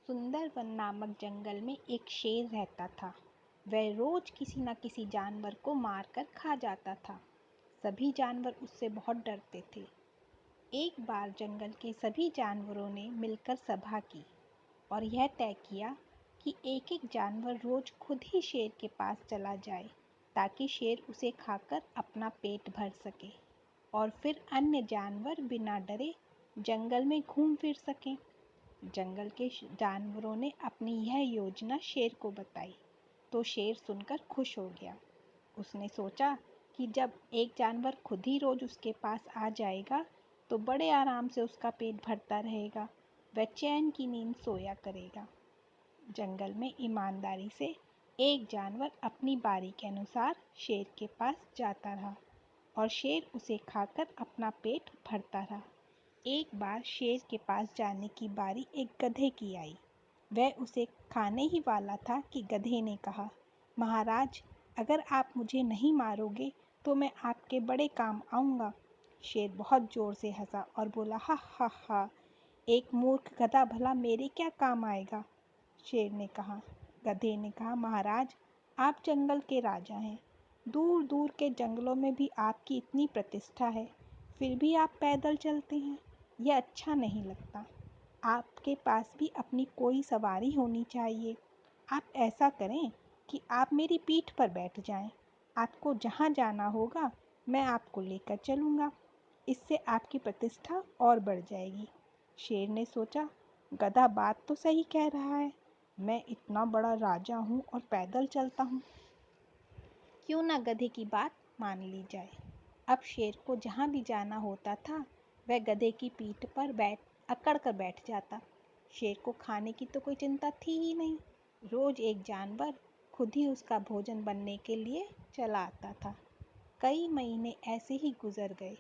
सुंदरवन नामक जंगल में एक शेर रहता था। वह रोज किसी न किसी जानवर को मारकर खा जाता था। सभी जानवर उससे बहुत डरते थे। एक बार जंगल के सभी जानवरों ने मिलकर सभा की और यह तय किया कि एक-एक जानवर रोज खुद ही शेर के पास चला जाए ताकि शेर उसे खाकर अपना पेट भर सके और फिर अन्य जानवर बिना डरे जंगल में घूम फिर सकें। जंगल के जानवरों ने अपनी यह योजना शेर को बताई तो शेर सुनकर खुश हो गया। उसने सोचा कि जब एक जानवर खुद ही रोज उसके पास आ जाएगा तो बड़े आराम से उसका पेट भरता रहेगा, वह चैन की नींद सोया करेगा। जंगल में ईमानदारी से एक जानवर अपनी बारी के अनुसार शेर के पास जाता रहा और शेर उसे खाकर अपना पेट भरता रहा। एक बार शेर के पास जाने की बारी एक गधे की आई। वह उसे खाने ही वाला था कि गधे ने कहा, महाराज, अगर आप मुझे नहीं मारोगे तो मैं आपके बड़े काम आऊँगा। शेर बहुत जोर से हंसा और बोला, हा हा हा, एक मूर्ख गधा भला मेरे क्या काम आएगा। शेर ने कहा। गधे ने कहा, महाराज, आप जंगल के राजा हैं। दूर दूर के जंगलों में भी आपकी इतनी प्रतिष्ठा है, फिर भी आप पैदल चलते हैं। यह अच्छा नहीं लगता। आपके पास भी अपनी कोई सवारी होनी चाहिए। आप ऐसा करें कि आप मेरी पीठ पर बैठ जाएं। आपको जहां जाना होगा मैं आपको लेकर चलूँगा। इससे आपकी प्रतिष्ठा और बढ़ जाएगी। शेर ने सोचा, गधा बात तो सही कह रहा है। मैं इतना बड़ा राजा हूँ और पैदल चलता हूँ। क्यों ना गधे की बात मान ली जाए। अब शेर को जहाँ भी जाना होता था वह गधे की पीठ पर अकड़ कर बैठ जाता। शेर को खाने की तो कोई चिंता थी ही नहीं। रोज एक जानवर खुद ही उसका भोजन बनने के लिए चला आता था। कई महीने ऐसे ही गुजर गए।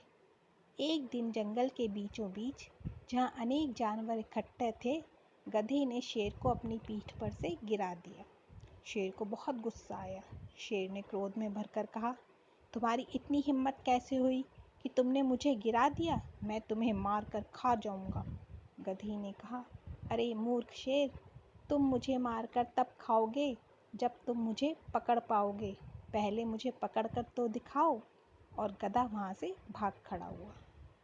एक दिन जंगल के बीचों बीच, जहाँ अनेक जानवर इकट्ठे थे, गधे ने शेर को अपनी पीठ पर से गिरा दिया। शेर को बहुत गुस्सा आया। शेर ने क्रोध में भरकर कहा, तुम्हारी इतनी हिम्मत कैसे हुई कि तुमने मुझे गिरा दिया? मैं तुम्हें मार कर खा जाऊंगा। गधे ने कहा, अरे मूर्ख शेर, तुम मुझे मारकर तब खाओगे जब तुम मुझे पकड़ पाओगे। पहले मुझे पकड़ कर तो दिखाओ। और गधा वहाँ से भाग खड़ा हुआ।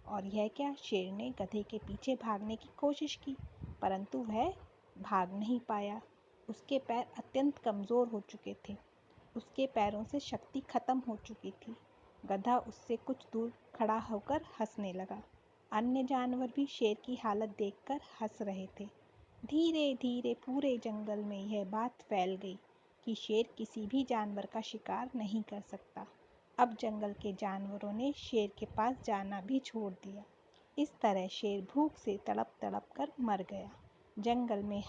और यह क्या, शेर ने गधे के पीछे भागने की कोशिश की, परंतु वह भाग नहीं पाया। उसके पैर अत्यंत कमज़ोर हो चुके थे। उसके पैरों से शक्ति खत्म हो चुकी थी। गधा उससे कुछ दूर खड़ा होकर हंसने लगा। अन्य जानवर भी शेर की हालत देखकर हंस रहे थे। धीरे धीरे पूरे जंगल में यह बात फैल गई कि शेर किसी भी जानवर का शिकार नहीं कर सकता। अब जंगल के जानवरों ने शेर के पास जाना भी छोड़ दिया। इस तरह शेर भूख से तड़प तड़प कर मर गया। जंगल में